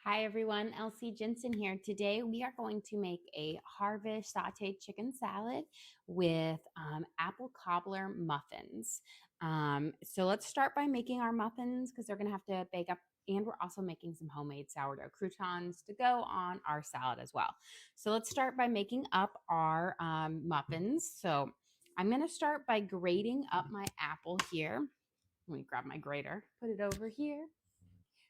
Hi everyone, Elsie Jensen here. Today we are going to make a harvest sauteed chicken salad with apple cobbler muffins. So let's start by making our muffins because they're going to have to bake up, and we're also making some homemade sourdough croutons to go on our salad as well. So let's start by making up our muffins. So I'm going to start by grating up my apple here. Let me grab my grater, put it over here.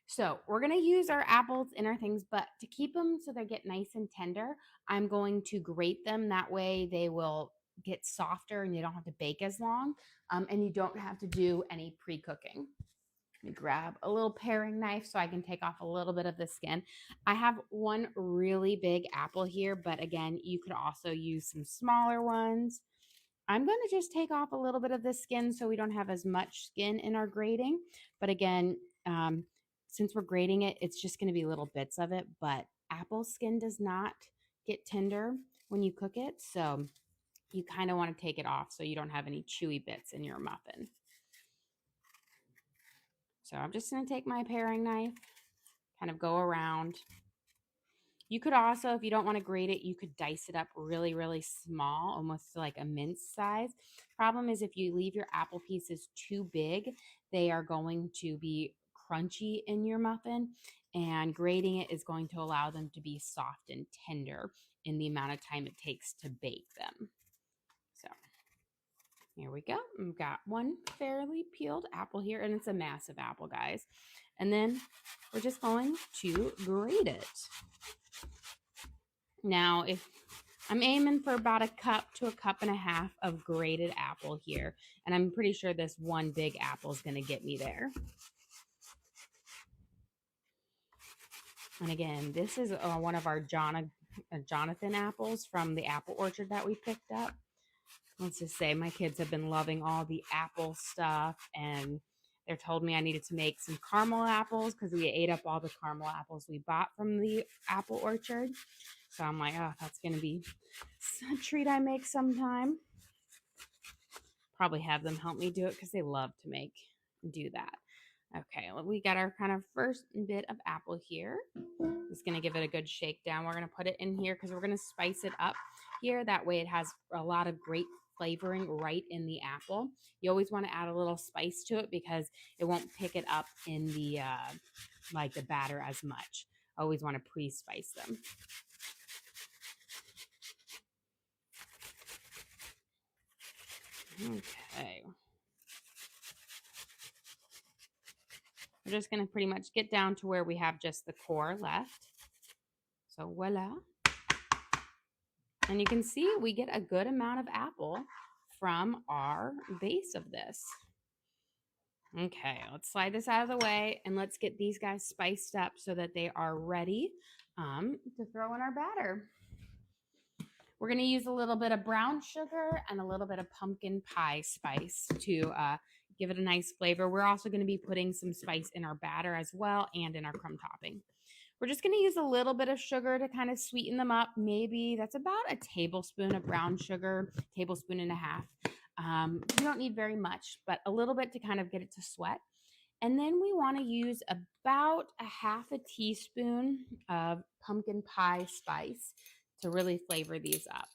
So we're going to use our apples and our things, but to keep them so they get nice and tender, I'm going to grate them. That way they will get softer and you don't have to bake as long. And you don't have to do any pre-cooking. Let me grab a little paring knife so I can take off a little bit of the skin. I have one really big apple here, but again, you could also use some smaller ones. I'm going to just take off a little bit of the skin so we don't have as much skin in our grating. But again, since we're grating it, it's just going to be little bits of it. But apple skin does not get tender when you cook it. So you kind of want to take it off so you don't have any chewy bits in your muffin. So I'm just going to take my paring knife, kind of go around. You could also, if you don't want to grate it, you could dice it up really, really small, almost like a mince size. Problem is if you leave your apple pieces too big, they are going to be crunchy in your muffin, and grating it is going to allow them to be soft and tender in the amount of time it takes to bake them. So here we go. We've got one fairly peeled apple here, and it's a massive apple, guys. And then we're just going to grate it. Now, if I'm aiming for about a cup to a cup and a half of grated apple here, and I'm pretty sure this one big apple is going to get me there. And again, this is one of our Jonathan apples from the apple orchard that we picked up. Let's just say my kids have been loving all the apple stuff, and they told me I needed to make some caramel apples because we ate up all the caramel apples we bought from the apple orchard. So I'm like, oh, that's going to be a treat I make sometime. Probably have them help me do it because they love to do that. Okay, well, we got our kind of first bit of apple here. Just going to give it a good shake down. We're going to put it in here because we're going to spice it up here. That way it has a lot of great flavoring right in the apple. You always want to add a little spice to it because it won't pick it up in the like the batter as much. Always want to pre-spice them. Okay. We're just going to pretty much get down to where we have just the core left. So voila. And you can see we get a good amount of apple from our base of this. Okay, let's slide this out of the way and let's get these guys spiced up so that they are ready to throw in our batter. We're going to use a little bit of brown sugar and a little bit of pumpkin pie spice to give it a nice flavor. We're also going to be putting some spice in our batter as well and in our crumb topping. We're just going to use a little bit of sugar to kind of sweeten them up. Maybe that's about a tablespoon of brown sugar, tablespoon and a half. You don't need very much, but a little bit to kind of get it to sweat. And then we want to use about a half a teaspoon of pumpkin pie spice to really flavor these up.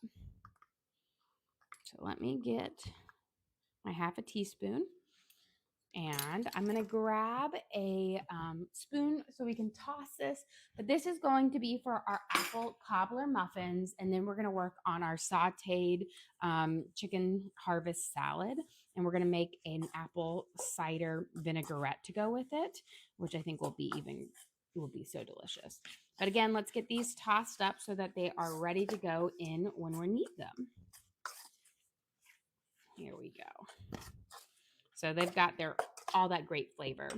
So let me get my half a teaspoon. And I'm going to grab a spoon so we can toss this. But this is going to be for our apple cobbler muffins. And then we're going to work on our sauteed chicken harvest salad. And we're going to make an apple cider vinaigrette to go with it, which I think will be so delicious. But again, let's get these tossed up so that they are ready to go in when we need them. Here we go. So they've got all that great flavor.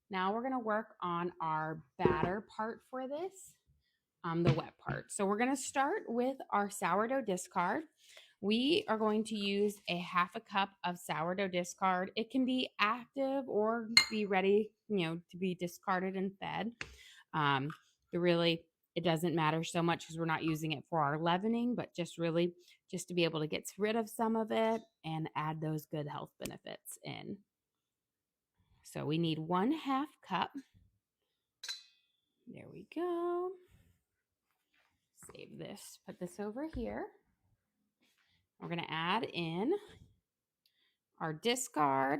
Now we're going to work on our batter part for this, the wet part. So we're going to start with our sourdough discard. We are going to use a half a cup of sourdough discard. It can be active or be ready, to be discarded and fed. It doesn't matter so much because we're not using it for our leavening, but just to be able to get rid of some of it and add those good health benefits in. So we need 1/2 cup. There we go. Save this, put this over here. We're going to add in our discard.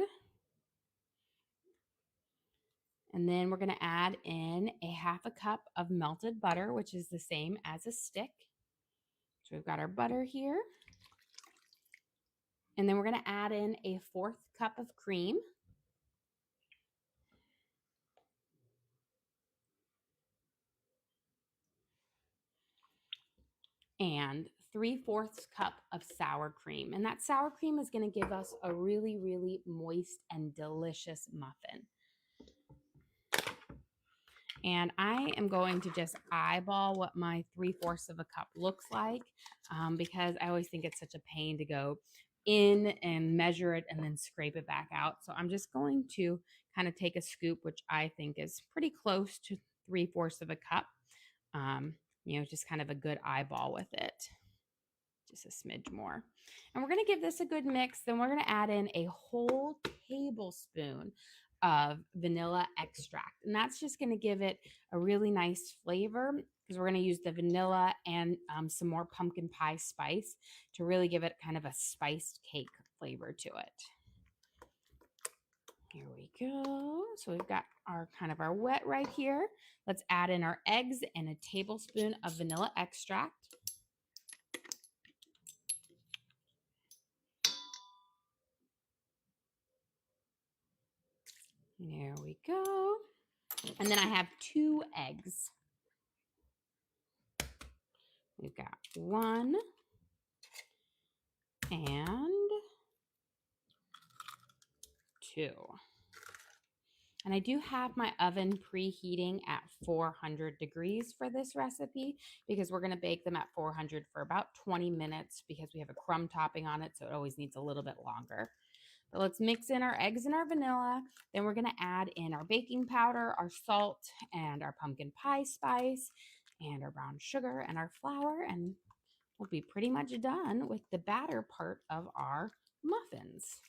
And then we're going to add in a half a cup of melted butter, which is the same as a stick. So we've got our butter here. And then we're going to add in a 1/4 cup of cream. And 3/4 cup of sour cream. And that sour cream is going to give us a really, really moist and delicious muffin. And I am going to just eyeball what my 3/4 of a cup looks like because I always think it's such a pain to go in and measure it and then scrape it back out. So I'm just going to kind of take a scoop, which I think is pretty close to 3/4 of a cup. Just kind of a good eyeball with it. Just a smidge more. And we're going to give this a good mix. Then we're going to add in a whole tablespoon of vanilla extract. And that's just going to give it a really nice flavor because we're going to use the vanilla and some more pumpkin pie spice to really give it kind of a spiced cake flavor to it. Here we go. So we've got our kind of our wet right here. Let's add in our eggs and a tablespoon of vanilla extract. There we go. And then I have 2 eggs. We've got 1 and 2. And I do have my oven preheating at 400 degrees for this recipe because we're going to bake them at 400 for about 20 minutes because we have a crumb topping on it, so it always needs a little bit longer. But let's mix in our eggs and our vanilla. Then we're going to add in our baking powder, our salt, and our pumpkin pie spice, and our brown sugar and our flour, and we'll be pretty much done with the batter part of our muffins.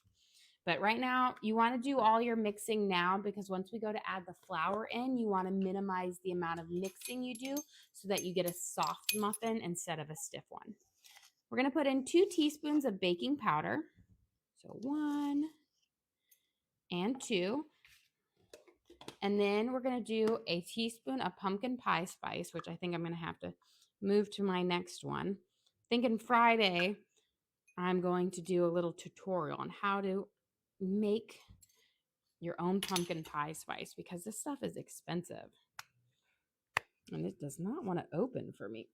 But right now, you want to do all your mixing now because once we go to add the flour in, you want to minimize the amount of mixing you do so that you get a soft muffin instead of a stiff one. We're going to put in 2 teaspoons of baking powder. So 1 and 2. And then we're going to do a teaspoon of pumpkin pie spice, which I think I'm going to have to move to my next one. Thinking Friday, I'm going to do a little tutorial on how to make your own pumpkin pie spice because this stuff is expensive. And it does not want to open for me.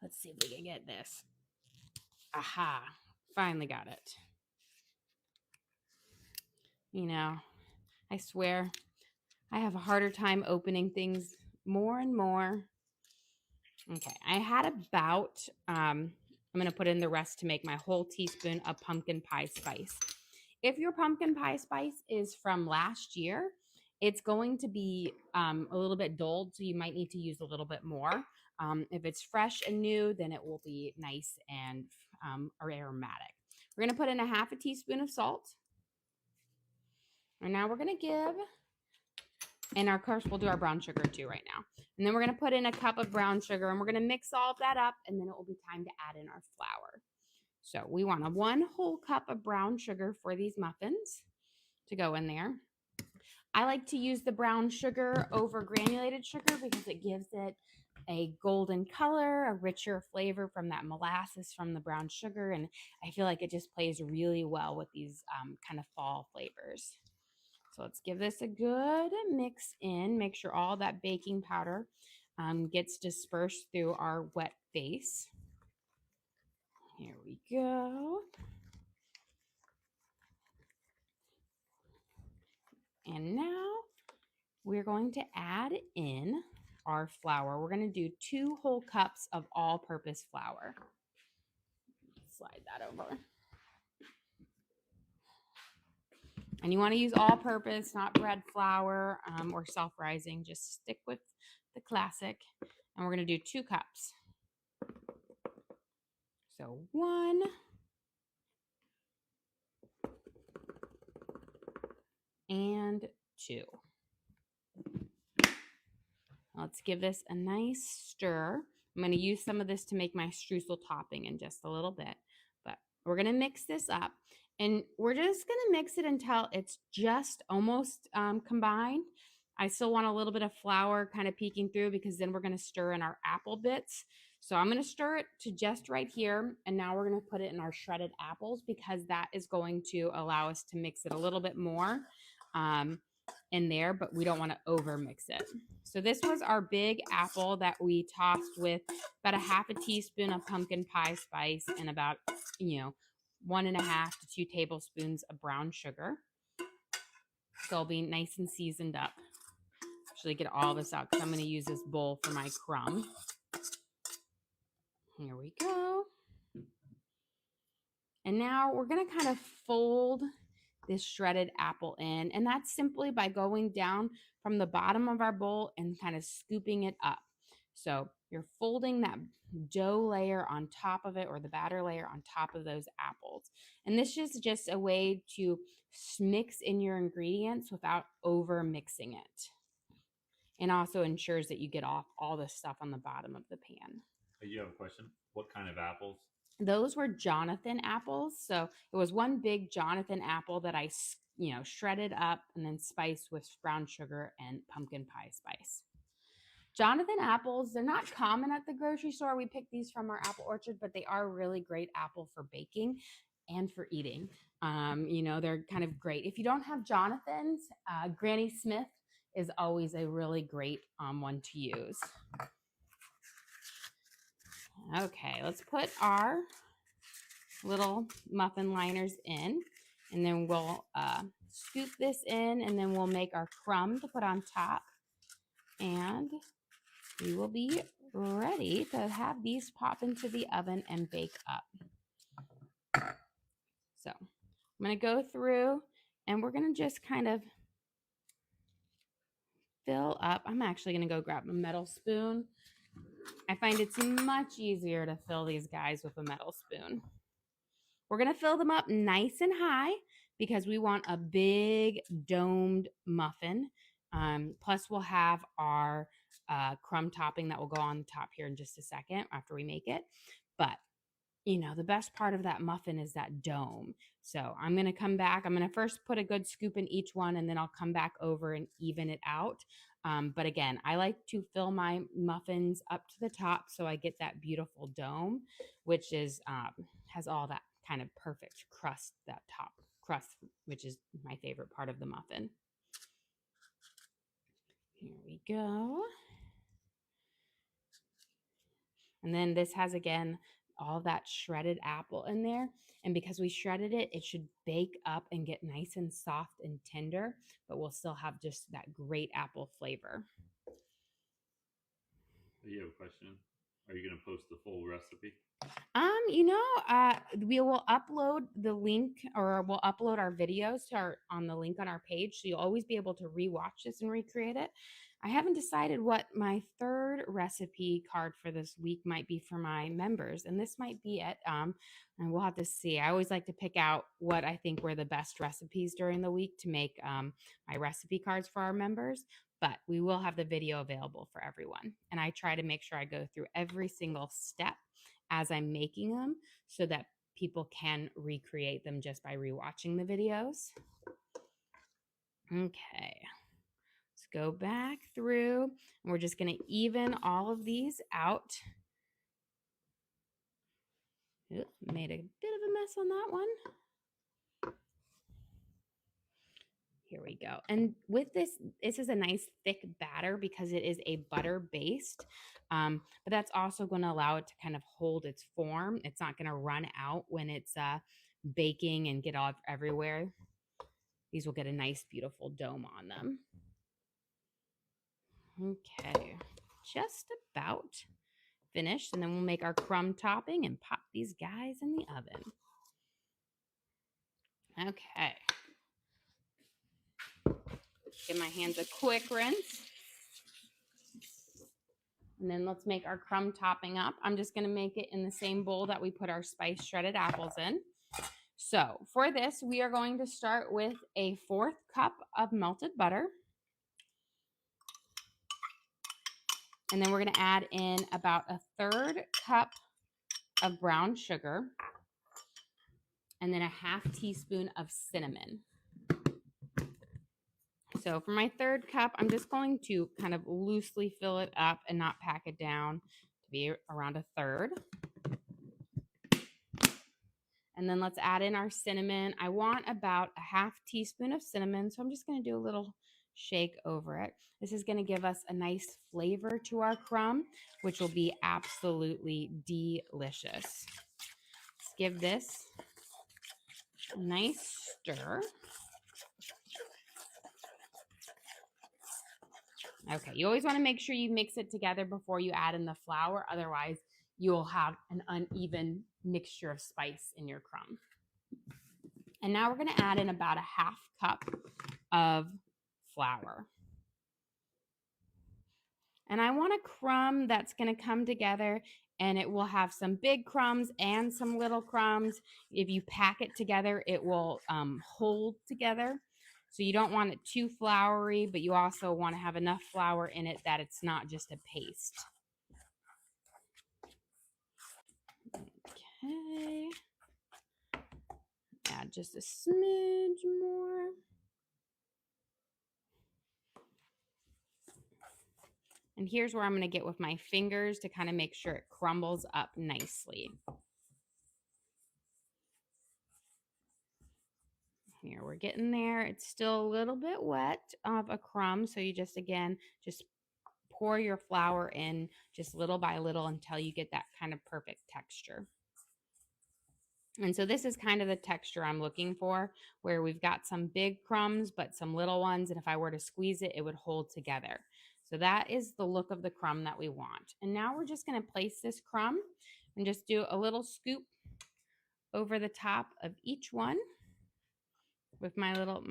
Let's see if we can get this. Aha, finally got it. I swear I have a harder time opening things more and more. Okay, I had about, I'm going to put in the rest to make my whole teaspoon of pumpkin pie spice. If your pumpkin pie spice is from last year, it's going to be a little bit dulled, so you might need to use a little bit more. If it's fresh and new, then it will be nice and aromatic. We're going to put in a half a teaspoon of salt. And now we're going to give, and of course we'll do our brown sugar too right now. And then we're going to put in a cup of brown sugar and we're going to mix all of that up and then it will be time to add in our flour. So we want a 1 whole cup of brown sugar for these muffins to go in there. I like to use the brown sugar over granulated sugar because it gives it a golden color, a richer flavor from that molasses from the brown sugar. And I feel like it just plays really well with these kind of fall flavors. So let's give this a good mix in. Make sure all that baking powder gets dispersed through our wet base. Here we go. And now we're going to add in our flour. We're going to do 2 whole cups of all-purpose flour. Slide that over. And you want to use all-purpose, not bread flour or self-rising. Just stick with the classic. And we're going to do 2 cups. So 1 and 2. Let's give this a nice stir. I'm going to use some of this to make my streusel topping in just a little bit, but we're going to mix this up, and we're just going to mix it until it's just almost combined. I still want a little bit of flour kind of peeking through because then we're going to stir in our apple bits. So I'm going to stir it to just right here, and now we're going to put it in our shredded apples because that is going to allow us to mix it a little bit more in there, but we don't want to over mix it. So this was our big apple that we tossed with about a half a teaspoon of pumpkin pie spice and about, 1.5 to 2 tablespoons of brown sugar. So it'll be nice and seasoned up. Actually get all this out because I'm going to use this bowl for my crumb. Here we go. And now we're going to kind of fold this shredded apple in, and that's simply by going down from the bottom of our bowl and kind of scooping it up. So you're folding that dough layer on top of it, or the batter layer on top of those apples. And this is just a way to mix in your ingredients without over mixing it, and also ensures that you get off all the stuff on the bottom of the pan. You have a question? What kind of apples? Those were Jonathan apples. So it was one big Jonathan apple that I, shredded up and then spiced with brown sugar and pumpkin pie spice. Jonathan apples, they're not common at the grocery store. We picked these from our apple orchard, but they are really great apple for baking and for eating. They're kind of great. If you don't have Jonathan's, Granny Smith is always a really great one to use. Okay, let's put our little muffin liners in, and then we'll scoop this in, and then we'll make our crumb to put on top, and we will be ready to have these pop into the oven and bake up. So I'm going to go through, and we're going to just kind of fill up. I'm actually going to go grab a metal spoon. I find it's much easier to fill these guys with a metal spoon. We're going to fill them up nice and high because we want a big domed muffin. Plus we'll have our crumb topping that will go on the top here in just a second after we make it. But, the best part of that muffin is that dome. So I'm going to come back. I'm going to first put a good scoop in each one, and then I'll come back over and even it out. But again, I like to fill my muffins up to the top so I get that beautiful dome, which is has all that kind of perfect crust, that top crust, which is my favorite part of the muffin. Here we go. And then this has, again, all that shredded apple in there. And because we shredded it, it should bake up and get nice and soft and tender, but we'll still have just that great apple flavor. You have a question? Are you going to post the full recipe? We will upload the link, or we'll upload our videos on the link on our page. So you'll always be able to rewatch this and recreate it. I haven't decided what my third recipe card for this week might be for my members, and this might be it. And we'll have to see. I always like to pick out what I think were the best recipes during the week to make my recipe cards for our members. But we will have the video available for everyone. And I try to make sure I go through every single step as I'm making them so that people can recreate them just by rewatching the videos. Okay. Let's go back through, and we're just going to even all of these out. Oops, made a bit of a mess on that one. Here we go. And with this is a nice thick batter because it is a butter based, but that's also going to allow it to kind of hold its form. It's not going to run out when it's baking and get all everywhere. These will get a nice, beautiful dome on them. Okay, just about finished. And then we'll make our crumb topping and pop these guys in the oven. Okay. Give my hands a quick rinse. And then let's make our crumb topping up. I'm just going to make it in the same bowl that we put our spiced shredded apples in. So for this, we are going to start with a 1/4 cup of melted butter. And then we're going to add in about a 1/3 cup of brown sugar. And then a 1/2 teaspoon of cinnamon. So for my 1/3 cup, I'm just going to kind of loosely fill it up and not pack it down to be around a 1/3. And then let's add in our cinnamon. I want about a 1/2 teaspoon of cinnamon, so I'm just going to do a little shake over it. This is going to give us a nice flavor to our crumb, which will be absolutely delicious. Let's give this a nice stir. Okay, you always want to make sure you mix it together before you add in the flour. Otherwise, you will have an uneven mixture of spice in your crumb. And now we're going to add in about a 1/2 cup of flour. And I want a crumb that's going to come together, and it will have some big crumbs and some little crumbs. If you pack it together, it will hold together. So you don't want it too floury, but you also want to have enough flour in it that it's not just a paste. Okay. Add just a smidge more. And here's where I'm going to get with my fingers to kind of make sure it crumbles up nicely. Here, we're getting there. It's still a little bit wet of a crumb. So you just, again, just pour your flour in just little by little until you get that kind of perfect texture. And so this is kind of the texture I'm looking for, where we've got some big crumbs, but some little ones. And if I were to squeeze it, it would hold together. So that is the look of the crumb that we want. And now we're just going to place this crumb and just do a little scoop over the top of each one with my little,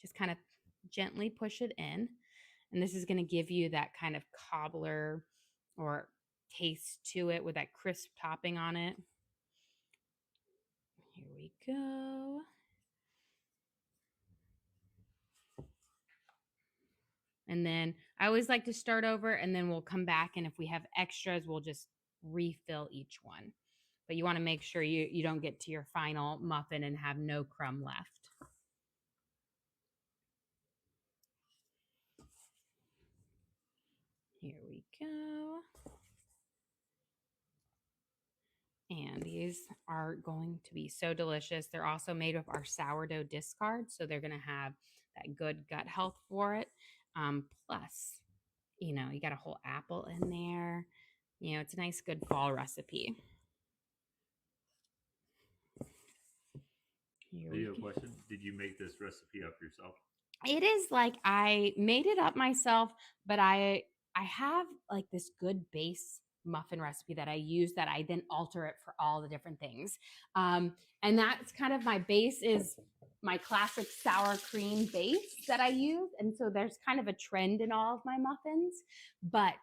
just kind of gently push it in. And this is going to give you that kind of cobbler or taste to it with that crisp topping on it. Here we go. And then I always like to start over, and then we'll come back, and if we have extras, we'll just refill each one. But you want to make sure you don't get to your final muffin and have no crumb left. Here we go. And these are going to be so delicious. They're also made with our sourdough discard, so they're going to have that good gut health for it. Plus, you got a whole apple in there. It's a nice, good fall recipe. Do you have a question? Did you make this recipe up yourself? It is like I made it up myself, but I have like this good base muffin recipe that I use that I then alter it for all the different things. And that's kind of my base is my classic sour cream base that I use. And so there's kind of a trend in all of my muffins, but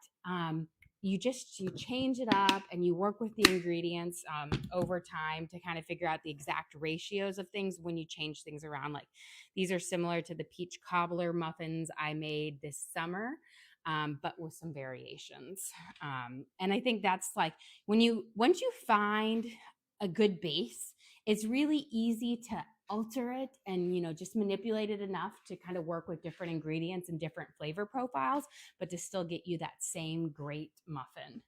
you change it up and you work with the ingredients over time to kind of figure out the exact ratios of things when you change things around. Like these are similar to the peach cobbler muffins I made this summer, but with some variations. And I think that's like once you find a good base, it's really easy to alter it and just manipulate it enough to kind of work with different ingredients and different flavor profiles, but to still get you that same great muffin.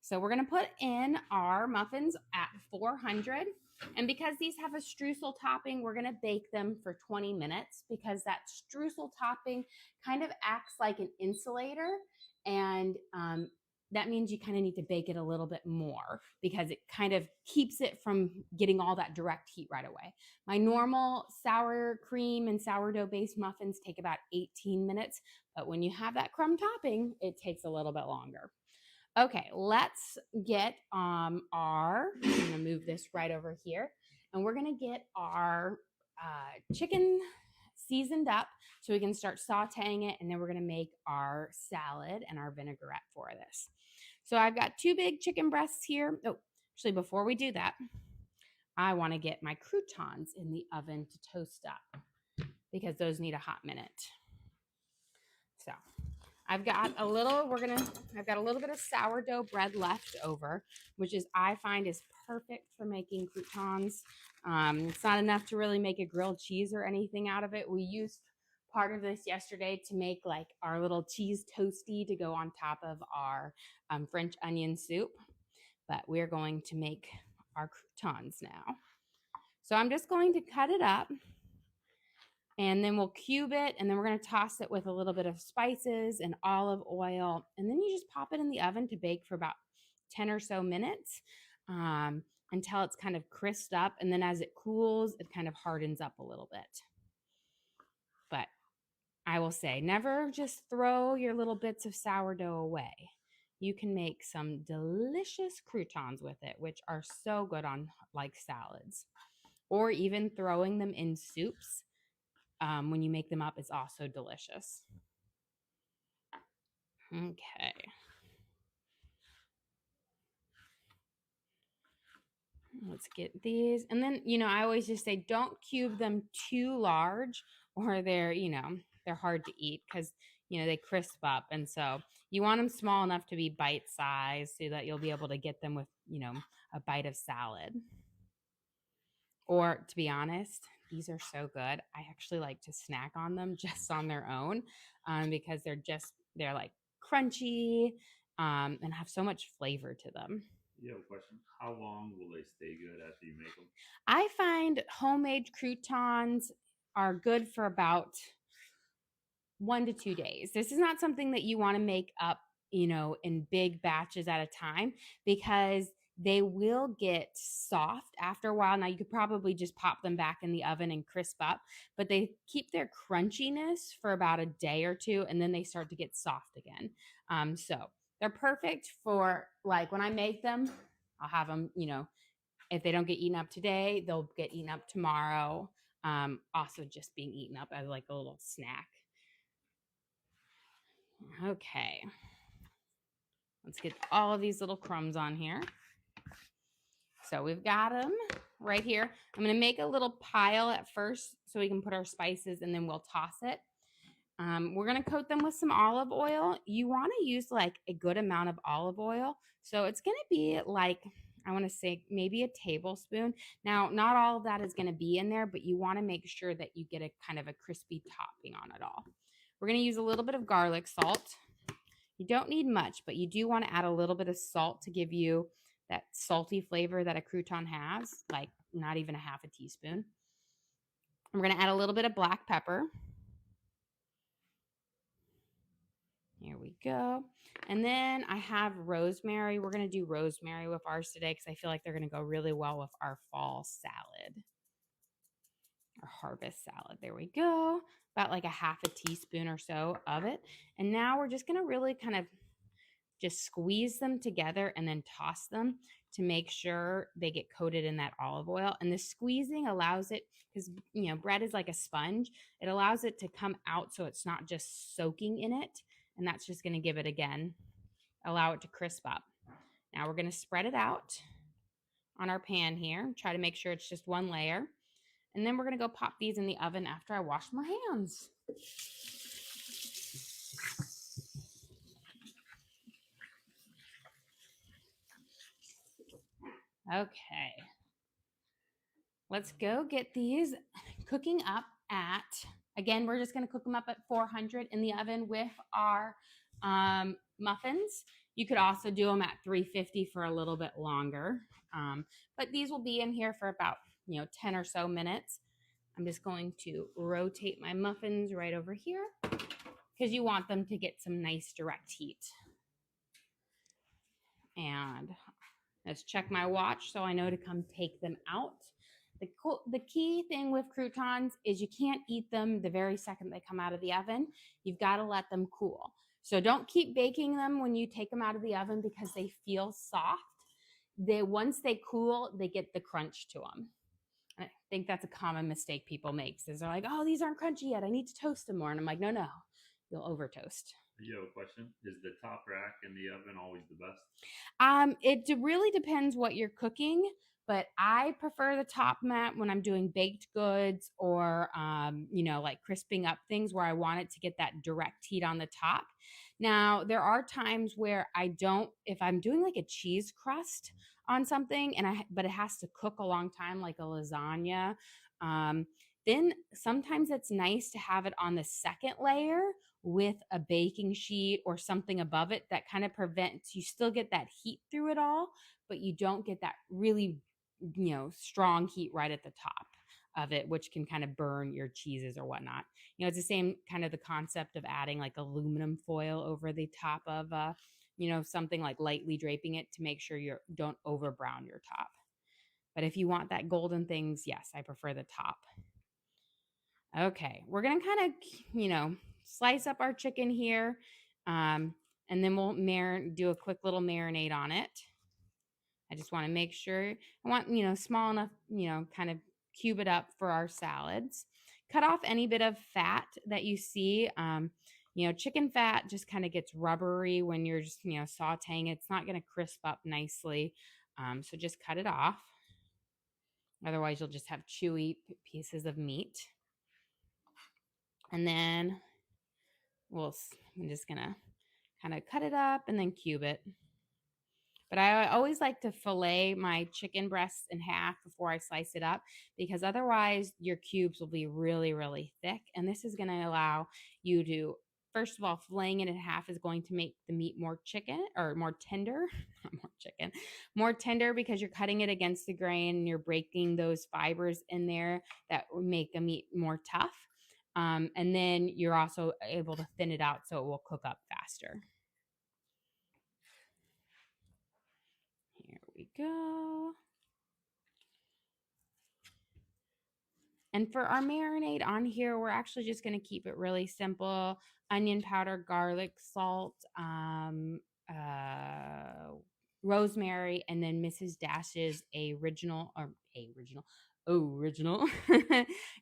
So we're going to put in our muffins at 400. And because these have a streusel topping, we're going to bake them for 20 minutes because that streusel topping kind of acts like an insulator. And that means you kind of need to bake it a little bit more because it kind of keeps it from getting all that direct heat right away. My normal sour cream and sourdough based muffins take about 18 minutes, but when you have that crumb topping, it takes a little bit longer. Okay, let's get I'm going to move this right over here, and we're going to get our chicken seasoned up so we can start sauteing it, and then we're going to make our salad and our vinaigrette for this. So I've got 2 big chicken breasts here. Oh, actually, before we do that, I want to get my croutons in the oven to toast up because those need a hot minute. So I've got a little bit of sourdough bread left over, which is I find is perfect for making croutons. It's not enough to really make a grilled cheese or anything out of it. We used part of this yesterday to make like our little cheese toasty to go on top of our French onion soup, but we're going to make our croutons now. So I'm just going to cut it up and then we'll cube it, and then we're going to toss it with a little bit of spices and olive oil, and then you just pop it in the oven to bake for about 10 or so minutes until it's kind of crisped up, and then as it cools, it kind of hardens up a little bit. But I will say, never just throw your little bits of sourdough away. You can make some delicious croutons with it, which are so good on like salads, or even throwing them in soups. When you make them up, it's also delicious. Okay. Let's get these. And then, I always just say don't cube them too large or they're hard to eat because, they crisp up. And so you want them small enough to be bite sized so that you'll be able to get them with, a bite of salad. Or to be honest, these are so good. I actually like to snack on them just on their own because they're like crunchy and have so much flavor to them. You have a question? How long will they stay good after you make them? I find homemade croutons are good for about 1 to 2 days. This is not something that you want to make up, in big batches at a time because they will get soft after a while. Now, you could probably just pop them back in the oven and crisp up, but they keep their crunchiness for about a day or two, and then they start to get soft again. So they're perfect for, like, when I make them, I'll have them, if they don't get eaten up today, they'll get eaten up tomorrow. Also just being eaten up as like a little snack. Okay. Let's get all of these little crumbs on here. So we've got them right here. I'm going to make a little pile at first so we can put our spices and then we'll toss it. We're going to coat them with some olive oil. You want to use like a good amount of olive oil. So it's going to be like, I want to say maybe a tablespoon. Now, not all of that is going to be in there, but you want to make sure that you get a kind of a crispy topping on it all. We're going to use a little bit of garlic salt. You don't need much, but you do want to add a little bit of salt to give you that salty flavor that a crouton has, like not even a half a teaspoon. I'm going to add a little bit of black pepper. Here we go. And then I have rosemary. We're going to do rosemary with ours today because I feel like they're going to go really well with our fall salad. Our harvest salad. There we go. About like a half a teaspoon or so of it. And now we're just going to really kind of just squeeze them together and then toss them to make sure they get coated in that olive oil. And the squeezing allows it, because bread is like a sponge, it allows it to come out so it's not just soaking in it. And that's just going to give it, again, allow it to crisp up. Now we're going to spread it out on our pan here. Try to make sure it's just one layer. And then we're going to go pop these in the oven after I wash my hands. Okay. Let's go get these cooking up at, again, we're just going to cook them up at 400 in the oven with our muffins. You could also do them at 350 for a little bit longer. But these will be in here for about, 10 or so minutes. I'm just going to rotate my muffins right over here because you want them to get some nice direct heat. And let's check my watch so I know to come take them out. The key thing with croutons is you can't eat them the very second they come out of the oven. You've got to let them cool. So don't keep baking them when you take them out of the oven because they feel soft. Once they cool, they get the crunch to them. I think that's a common mistake people make. Is they're like, oh, these aren't crunchy yet. I need to toast them more. And I'm like, no, you'll over toast. You have a question? Is the top rack in the oven always the best? Really depends what you're cooking, but I prefer the top mat when I'm doing baked goods or, like crisping up things where I want it to get that direct heat on the top. Now, there are times where I don't, if I'm doing like a cheese crust on something but it has to cook a long time, like a lasagna. Um, then sometimes it's nice to have it on the second layer with a baking sheet or something above it that kind of prevents, you still get that heat through it all, but you don't get that really, strong heat right at the top of it, which can kind of burn your cheeses or whatnot. It's the same kind of the concept of adding like aluminum foil over the top of something, like lightly draping it to make sure you don't over brown your top. But if you want that golden things, yes, I prefer the top. Okay, we're gonna kind of, slice up our chicken here, and then we'll do a quick little marinade on it. I just want to make sure I want, small enough, kind of cube it up for our salads. Cut off any bit of fat that you see. Chicken fat just kind of gets rubbery when you're just, sauteing. It's not going to crisp up nicely. So just cut it off. Otherwise, you'll just have chewy pieces of meat. And then I'm just going to kind of cut it up and then cube it. But I always like to fillet my chicken breasts in half before I slice it up, because otherwise your cubes will be really, really thick. And this is going to allow you to, first of all, filleting it in half is going to make the meat more tender, more tender, because you're cutting it against the grain and you're breaking those fibers in there that make the meat more tough. And then you're also able to thin it out so it will cook up faster. Here we go. And for our marinade on here, we're actually just going to keep it really simple. Onion powder, garlic, salt, rosemary, and then Mrs. Dash's original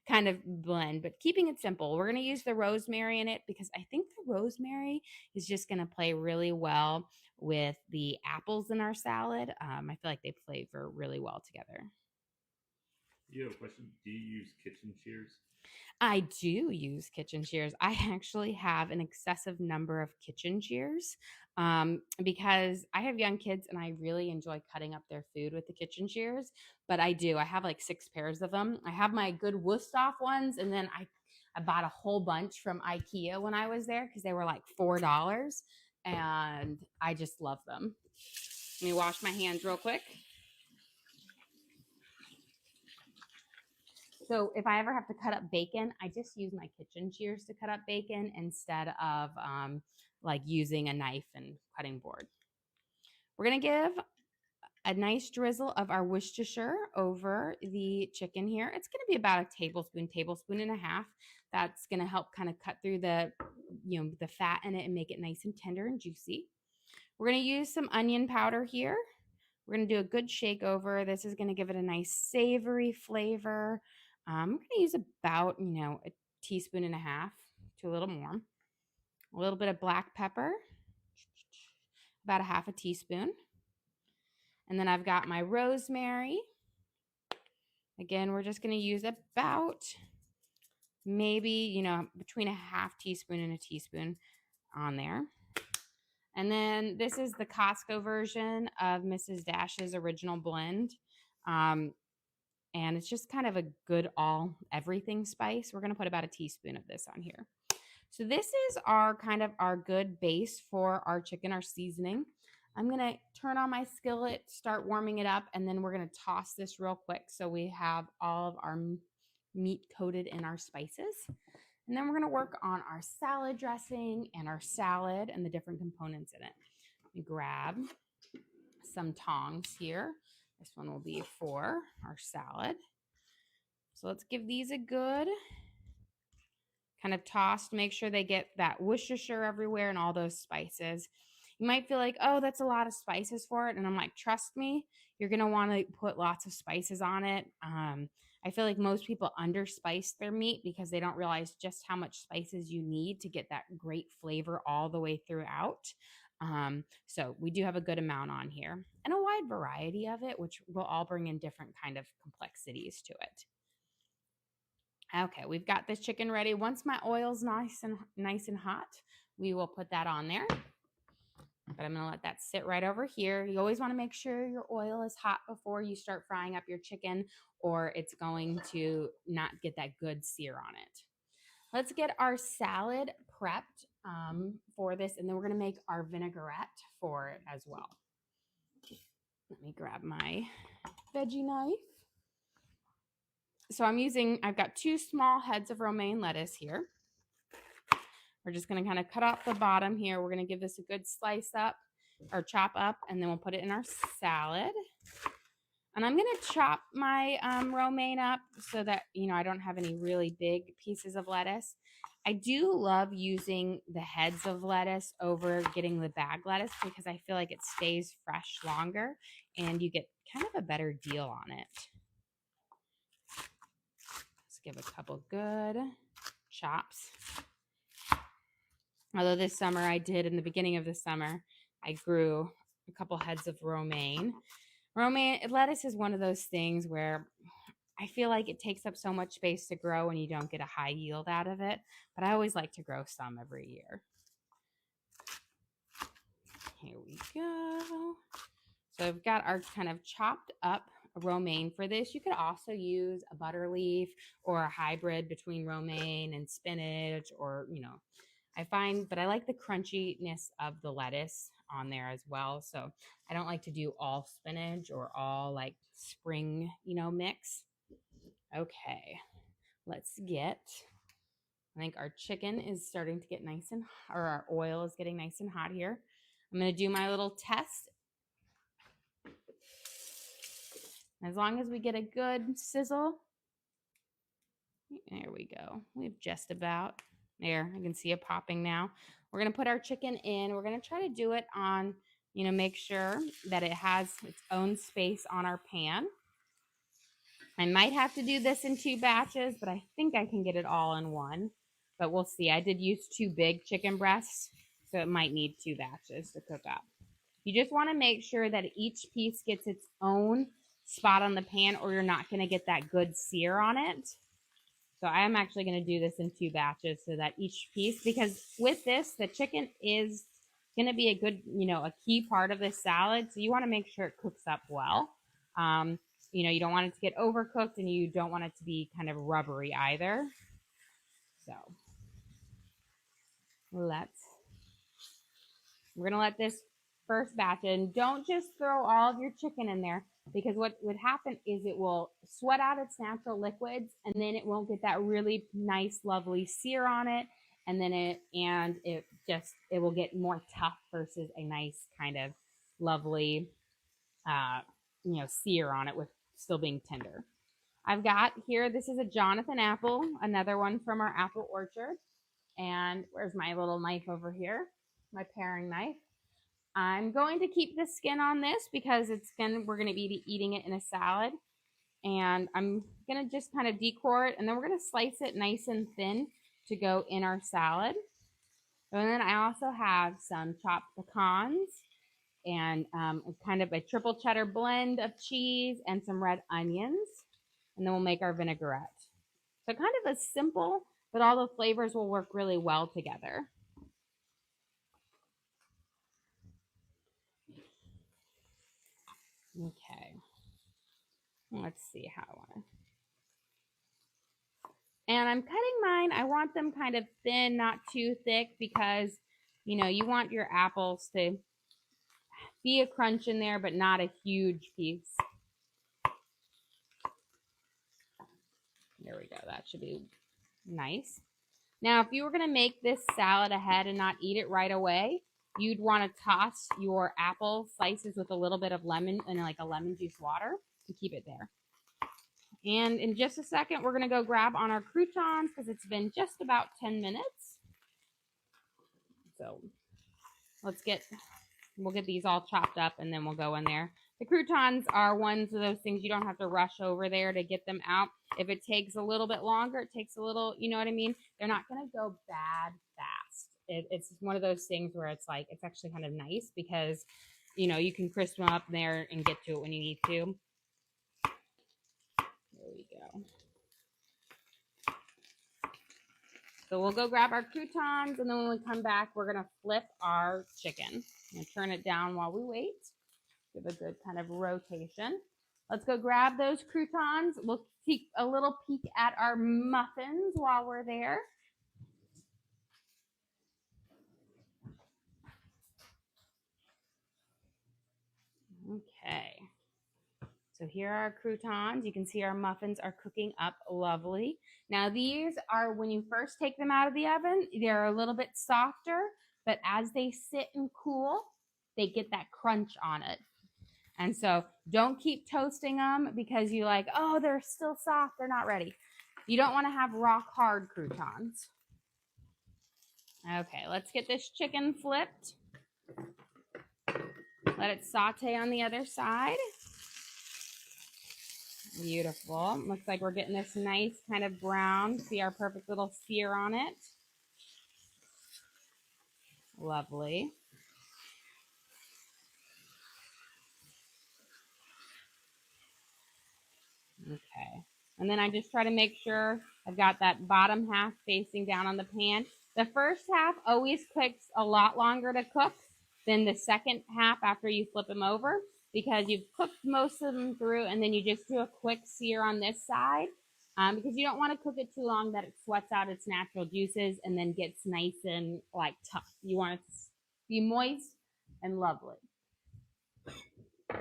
kind of blend, but keeping it simple. We're going to use the rosemary in it because I think the rosemary is just going to play really well with the apples in our salad. I feel like they flavor really well together. You have a question? Do you use kitchen shears? I do use kitchen shears. I actually have an excessive number of kitchen shears because I have young kids and I really enjoy cutting up their food with the kitchen shears. But I have like 6 pairs of them. I have my good Wusthof ones, and then I bought a whole bunch from IKEA when I was there because they were like $4, and I just love them. Let me wash my hands real quick. So if I ever have to cut up bacon, I just use my kitchen shears to cut up bacon instead of like using a knife and cutting board. We're going to give a nice drizzle of our Worcestershire over the chicken here. It's going to be about a tablespoon and a half. That's going to help kind of cut through the fat in it and make it nice and tender and juicy. We're going to use some onion powder here. We're going to do a good shake over. This is going to give it a nice savory flavor. I'm going to use about, a teaspoon and a half to a little more. A little bit of black pepper, about a half a teaspoon. And then I've got my rosemary. Again, we're just going to use about maybe, between a half teaspoon and a teaspoon on there. And then this is the Costco version of Mrs. Dash's original blend. And it's just kind of a good everything spice. We're going to put about a teaspoon of this on here. So this is our good base for our chicken, our seasoning. I'm going to turn on my skillet, start warming it up, and then we're going to toss this real quick so we have all of our meat coated in our spices. And then we're going to work on our salad dressing and our salad and the different components in it. Let me grab some tongs here. This one will be for our salad. So let's give these a good kind of toss to make sure they get that Worcestershire everywhere and all those spices. You might feel like, oh, that's a lot of spices for it. And I'm like, trust me, you're going to want to put lots of spices on it. I feel like most people underspice their meat because they don't realize just how much spices you need to get that great flavor all the way throughout. So we do have a good amount on here and a wide variety of it, which will all bring in different kind of complexities to it. Okay, we've got this chicken ready. Once my oil's nice and hot, we will put that on there. But I'm going to let that sit right over here. You always want to make sure your oil is hot before you start frying up your chicken, or it's going to not get that good sear on it. Let's get our salad prepped for this, and then we're going to make our vinaigrette for it as well. Let me grab my veggie knife. So I've got 2 small heads of romaine lettuce here. We're just going to kind of cut off the bottom here. We're going to give this a good slice up or chop up, and then we'll put it in our salad. And I'm going to chop my romaine up so that, I don't have any really big pieces of lettuce. I do love using the heads of lettuce over getting the bag lettuce because I feel like it stays fresh longer and you get kind of a better deal on it. Let's give a couple good chops. Although this summer in the beginning of the summer, I grew a couple heads of romaine. Romaine lettuce is one of those things where I feel like it takes up so much space to grow and you don't get a high yield out of it. But I always like to grow some every year. Here we go. So I've got our kind of chopped up romaine for this. You could also use a butter leaf or a hybrid between romaine and spinach or, but I like the crunchiness of the lettuce on there as well. So I don't like to do all spinach or all like spring, mix. Okay, I think our chicken is starting to get or our oil is getting nice and hot here. I'm going to do my little test. As long as we get a good sizzle. There we go. We've just about. There, I can see it popping now. We're going to put our chicken in. We're going to try to do it on, make sure that it has its own space on our pan. I might have to do this in 2 batches, but I think I can get it all in one. But we'll see. I did use 2 big chicken breasts, so it might need 2 batches to cook up. You just want to make sure that each piece gets its own spot on the pan or you're not going to get that good sear on it. So I am actually going to do this in 2 batches so that each piece, because with this, the chicken is going to be a good, a key part of this salad. So you want to make sure it cooks up well. You don't want it to get overcooked and you don't want it to be kind of rubbery either. So we're going to let this first batch in. Don't just throw all of your chicken in there because what would happen is it will sweat out its natural liquids and then it won't get that really nice, lovely sear on it. And then it will get more tough versus a nice kind of lovely, sear on it with still being tender. I've got here, this is a Jonathan apple, another one from our apple orchard. And where's my little knife over here? My paring knife. I'm going to keep the skin on this because we're going to be eating it in a salad. And I'm going to just kind of decor it. And then we're going to slice it nice and thin to go in our salad. And then I also have some chopped pecans and kind of a triple cheddar blend of cheese and some red onions. And then we'll make our vinaigrette. So kind of a simple, but all the flavors will work really well together. Okay. Let's see how I want to. And I'm cutting mine. I want them kind of thin, not too thick, because, you want your apples to be a crunch in there, but not a huge piece. There we go. That should be nice. Now, if you were going to make this salad ahead and not eat it right away, you'd want to toss your apple slices with a little bit of lemon and like a lemon juice water to keep it there. And in just a second, we're going to go grab on our croutons because it's been just about 10 minutes. So we'll get these all chopped up and then we'll go in there. The croutons are ones of those things you don't have to rush over there to get them out. If it takes a little bit longer, it takes a little, you know what I mean? They're not going to go bad fast. It's one of those things where it's like, it's actually kind of nice because, you know, you can crisp them up there and get to it when you need to. There we go. So we'll go grab our croutons, and then when we come back, we're going to flip our chicken. I'm going to turn it down while we wait. Give a good kind of rotation. Let's go grab those croutons. We'll take a little peek at our muffins while we're there. Okay. So here are our croutons. You can see our muffins are cooking up lovely. Now these are, when you first take them out of the oven, they're a little bit softer, but as they sit and cool, they get that crunch on it. And so don't keep toasting them because you like, oh, they're still soft, they're not ready. You don't want to have rock hard croutons. Okay, let's get this chicken flipped. Let it saute on the other side. Beautiful. Looks like we're getting this nice kind of brown. See our perfect little sear on it. Lovely. Okay. And then I just try to make sure I've got that bottom half facing down on the pan. The first half always takes a lot longer to cook than the second half after you flip them over, because you've cooked most of them through and then you just do a quick sear on this side, because you don't want to cook it too long that it sweats out its natural juices and then gets nice and like tough. You want it to be moist and lovely. So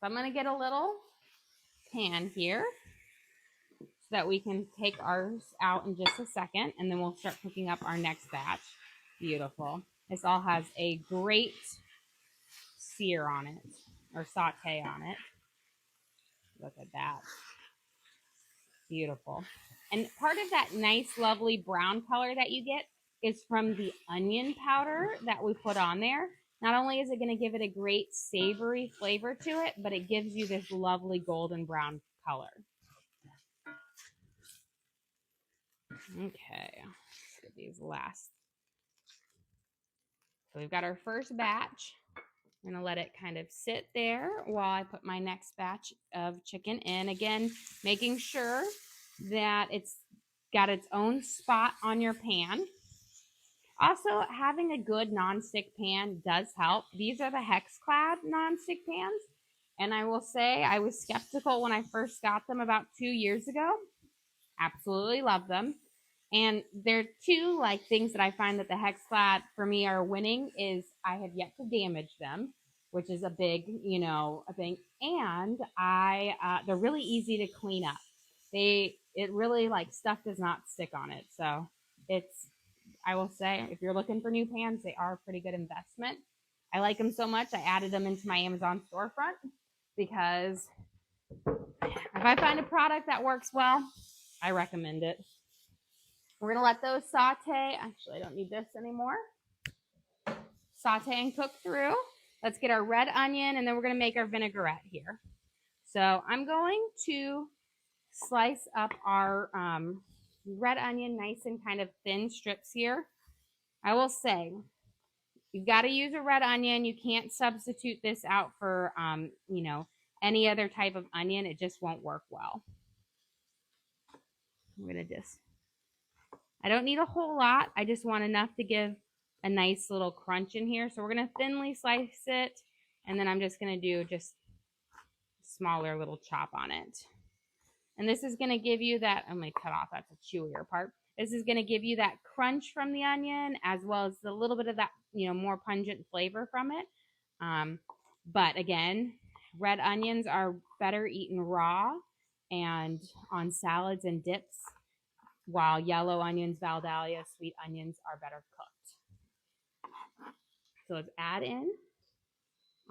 I'm going to get a little pan here so that we can take ours out in just a second, and then we'll start cooking up our next batch. Beautiful. This all has a great sear on it, or saute on it. Look at that. Beautiful. And part of that nice, lovely brown color that you get is from the onion powder that we put on there. Not only is it going to give it a great savory flavor to it, but it gives you this lovely golden brown color. Okay, let's get these last. So we've got our first batch. I'm going to let it kind of sit there while I put my next batch of chicken in. Again, making sure that it's got its own spot on your pan. Also, having a good nonstick pan does help. These are the Hex-Clad nonstick pans. And I will say I was skeptical when I first got them about 2 years ago. Absolutely love them. And there are two like things that I find that the Hex-Clad for me are winning is I have yet to damage them, which is a big, a thing. And they're really easy to clean up. It really like stuff does not stick on it. So I will say if you're looking for new pans, they are a pretty good investment. I like them so much I added them into my Amazon storefront because if I find a product that works well, I recommend it. We're going to let those saute. Actually, I don't need this anymore. Saute and cook through. Let's get our red onion, and then we're going to make our vinaigrette here. So I'm going to slice up our red onion nice and kind of thin strips here. I will say, you've got to use a red onion. You can't substitute this out for, any other type of onion. It just won't work well. I'm going to I don't need a whole lot. I just want enough to give a nice little crunch in here. So we're going to thinly slice it. And then I'm just going to do just a smaller little chop on it. And this is going to give you that, I'm going to cut off, that's a chewier part. This is going to give you that crunch from the onion as well as a little bit of that, more pungent flavor from it. But again, red onions are better eaten raw and on salads and dips, while yellow onions, Valdalia, sweet onions are better cooked. So let's add in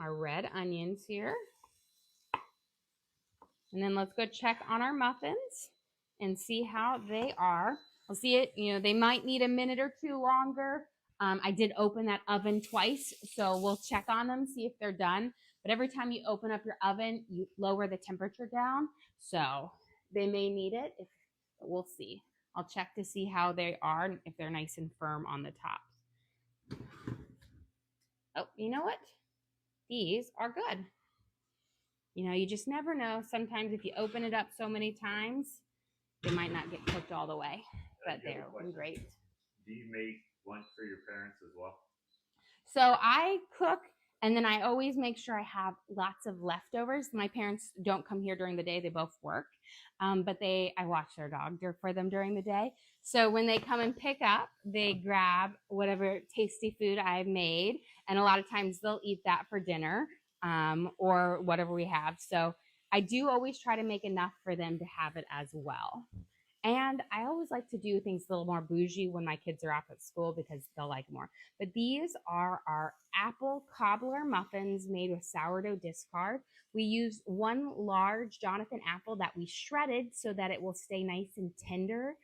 our red onions here. And then let's go check on our muffins and see how they are. We'll see it, they might need a minute or two longer. I did open that oven twice, so we'll check on them, see if they're done. But every time you open up your oven, you lower the temperature down. So they may need it. We'll see. I'll check to see how they are, if they're nice and firm on the tops. Oh, you know what? These are good. You just never know. Sometimes if you open it up so many times, they might not get cooked all the way, but they're great. Do you make lunch for your parents as well? So I cook, and then I always make sure I have lots of leftovers. My parents don't come here during the day. They both work, but I watch their dog for them during the day. So when they come and pick up, they grab whatever tasty food I've made, and a lot of times they'll eat that for dinner or whatever we have. So I do always try to make enough for them to have it as well. And I always like to do things a little more bougie when my kids are off at school because they'll like more. But these are our apple cobbler muffins made with sourdough discard. We use one large Jonathan apple that we shredded so that it will stay nice and tender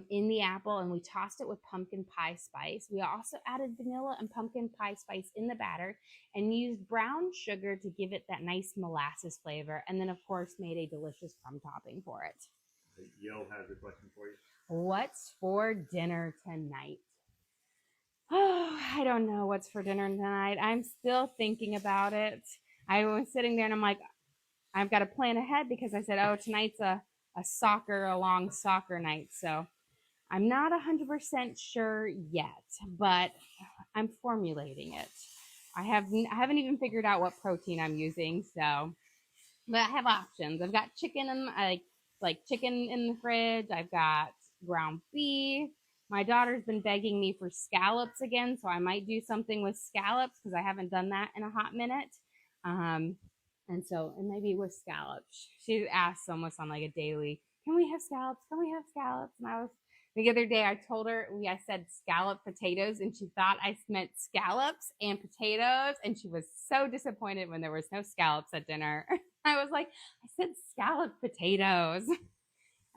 in the apple, and we tossed it with pumpkin pie spice. We also added vanilla and pumpkin pie spice in the batter and used brown sugar to give it that nice molasses flavor, and then of course made a delicious crumb topping for it. Yo has a question for you. What's for dinner tonight? Oh, I don't know what's for dinner tonight. I'm still thinking about it. I was sitting there and I'm like, I've got to plan ahead because I said, oh, tonight's a long soccer night. So I'm not 100% sure yet, but I'm formulating it. I haven't even figured out what protein I'm using. So, but I have options. I've got chicken and like chicken in the fridge. I've got ground beef. My daughter's been begging me for scallops again, so I might do something with scallops because I haven't done that in a hot minute. And maybe with scallops. She asks almost on like a daily, can we have scallops? Can we have scallops? And the other day I told her, I said scallop potatoes, and she thought I meant scallops and potatoes, and she was so disappointed when there was no scallops at dinner. I was like, I said scallop potatoes.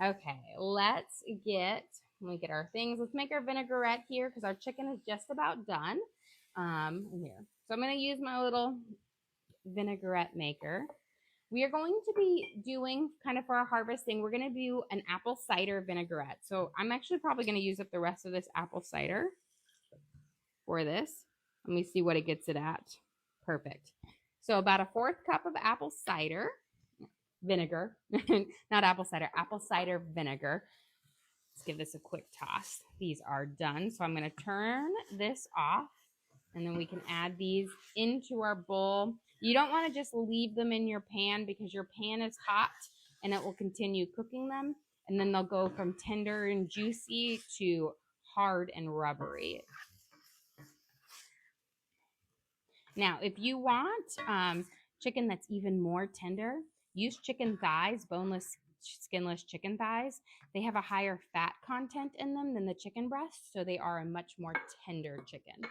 Okay, let's get our things. Let's make our vinaigrette here because our chicken is just about done. Here. So I'm going to use my little vinaigrette maker. We are going to be doing kind of for our harvesting, we're going to do an apple cider vinaigrette. So I'm actually probably going to use up the rest of this apple cider for this. Let me see what it gets it at. Perfect. So about a 1/4 cup of apple cider vinegar, not apple cider vinegar. Let's give this a quick toss. These are done. So I'm going to turn this off, and then we can add these into our bowl. You don't want to just leave them in your pan because your pan is hot and it will continue cooking them. And then they'll go from tender and juicy to hard and rubbery. Now, if you want chicken that's even more tender, use chicken thighs, boneless, skinless chicken thighs. They have a higher fat content in them than the chicken breast, so they are a much more tender chicken.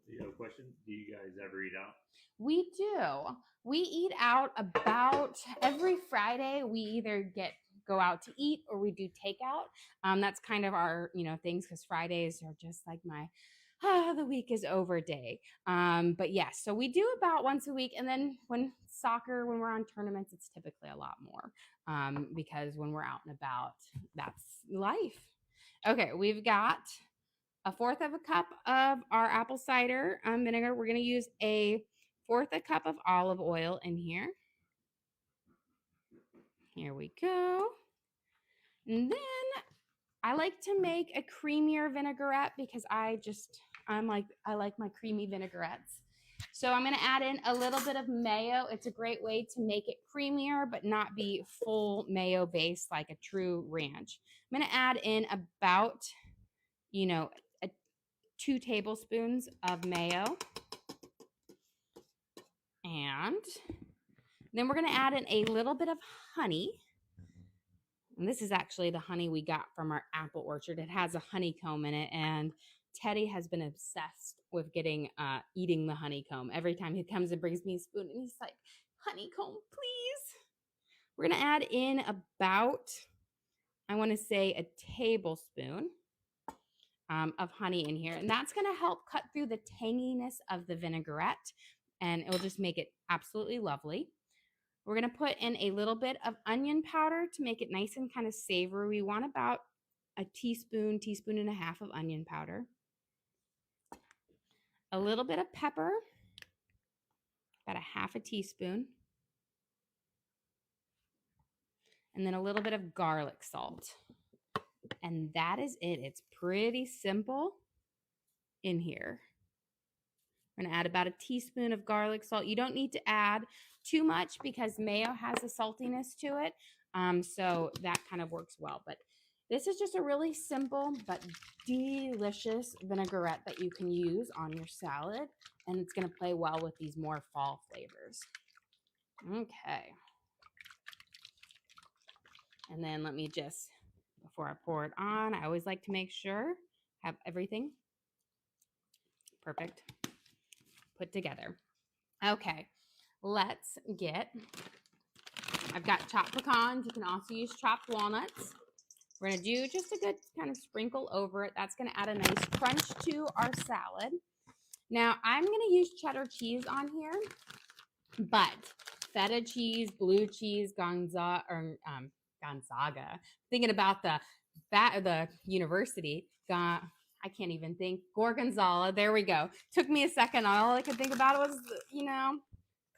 You have a question? Do you guys ever eat out? We do. We eat out about every Friday. We either go out to eat or we do takeout. That's kind of our, things, because Fridays are just like my the week is over day. But yes, so we do about once a week. And then when we're on tournaments, it's typically a lot more because when we're out and about, that's life. Okay, we've got a 1/4 of a cup of our apple cider vinegar. We're going to use a 1/4 a cup of olive oil in here. Here we go. And then I like to make a creamier vinaigrette because I like my creamy vinaigrettes. So I'm going to add in a little bit of mayo. It's a great way to make it creamier, but not be full mayo based like a true ranch. I'm going to add in about, 2 tablespoons of mayo. And then we're going to add in a little bit of honey. And this is actually the honey we got from our apple orchard. It has a honeycomb in it, and Teddy has been obsessed with eating the honeycomb. Every time he comes and brings me a spoon, and he's like, honeycomb, please. We're going to add in about, I want to say, a tablespoon of honey in here. And that's going to help cut through the tanginess of the vinaigrette and it'll just make it absolutely lovely. We're going to put in a little bit of onion powder to make it nice and kind of savory. We want about a teaspoon, teaspoon and a half of onion powder. A little bit of pepper, about a half a teaspoon. And then a little bit of garlic salt. And that is it. It's pretty simple in here. We're gonna add about a teaspoon of garlic salt. You don't need to add too much because mayo has a saltiness to it. So that kind of works well. But this is just a really simple but delicious vinaigrette that you can use on your salad. And it's gonna play well with these more fall flavors. Okay. And then let me just, before I pour it on, I always like to make sure I have everything perfect put together. Okay, let's get, I've got chopped pecans. You can also use chopped walnuts. We're gonna do just a good kind of sprinkle over it. That's gonna add a nice crunch to our salad. Now I'm gonna use cheddar cheese on here, but feta cheese, blue cheese, Gonzaga, thinking about the university, I can't even think. Gorgonzola. There we go. Took me a second. All I could think about was,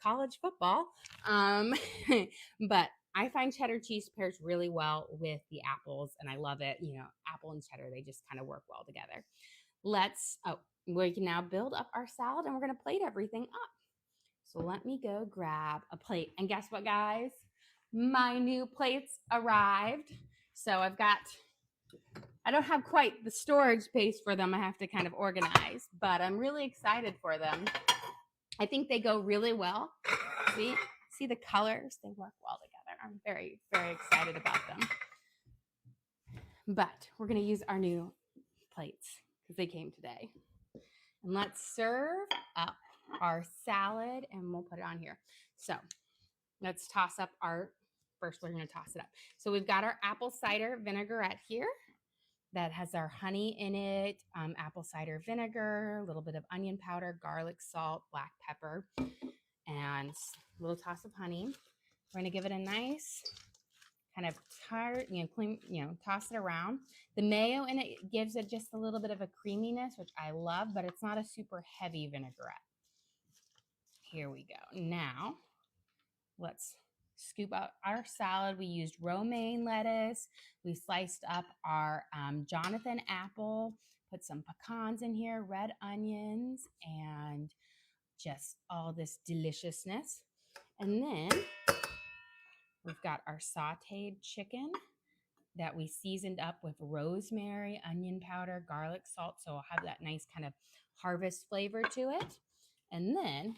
college football. But I find cheddar cheese pairs really well with the apples, and I love it. Apple and cheddar, they just kind of work well together. We can now build up our salad, and we're going to plate everything up. So let me go grab a plate. And guess what, guys? My new plates arrived. So I don't have quite the storage space for them. I have to kind of organize, but I'm really excited for them. I think they go really well. See the colors? They work well together. I'm very, very excited about them. But we're going to use our new plates because they came today. And let's serve up our salad, and we'll put it on here. So let's toss up first we're going to toss it up. So we've got our apple cider vinaigrette here that has our honey in it, apple cider vinegar, a little bit of onion powder, garlic salt, black pepper, and a little toss of honey. We're going to give it a nice kind of toss it around. The mayo in it gives it just a little bit of a creaminess, which I love, but it's not a super heavy vinaigrette. Here we go. Now, let's scoop out our salad. We used romaine lettuce. We sliced up our Jonathan apple, put some pecans in here, red onions, and just all this deliciousness. And then we've got our sautéed chicken that we seasoned up with rosemary, onion powder, garlic salt. So it'll have that nice kind of harvest flavor to it. And then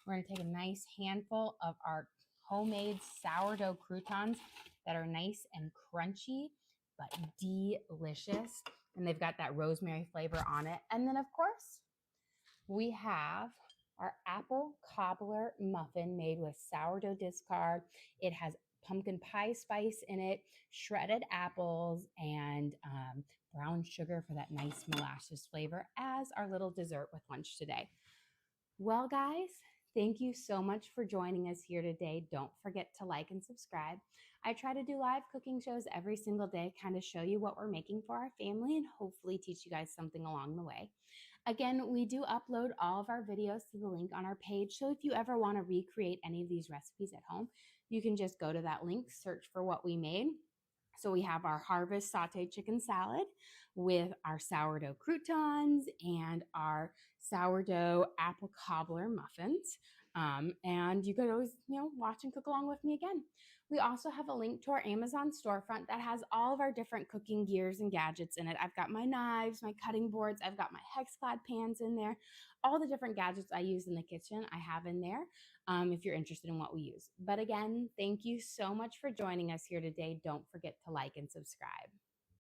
we're going to take a nice handful of our homemade sourdough croutons that are nice and crunchy, but delicious. And they've got that rosemary flavor on it. And then, of course, we have our apple cobbler muffin made with sourdough discard. It has pumpkin pie spice in it, shredded apples, and brown sugar for that nice molasses flavor as our little dessert with lunch today. Well, guys, thank you so much for joining us here today. Don't forget to like and subscribe. I try to do live cooking shows every single day, kind of show you what we're making for our family and hopefully teach you guys something along the way. Again, we do upload all of our videos to the link on our page. So if you ever want to recreate any of these recipes at home, you can just go to that link, search for what we made. So we have our harvest sauteed chicken salad with our sourdough croutons and our sourdough apple cobbler muffins. And you could always, watch and cook along with me again. We also have a link to our Amazon storefront that has all of our different cooking gears and gadgets in it. I've got my knives, my cutting boards, I've got my Hexclad pans in there. All the different gadgets I use in the kitchen, I have in there if you're interested in what we use. But again, thank you so much for joining us here today. Don't forget to like and subscribe.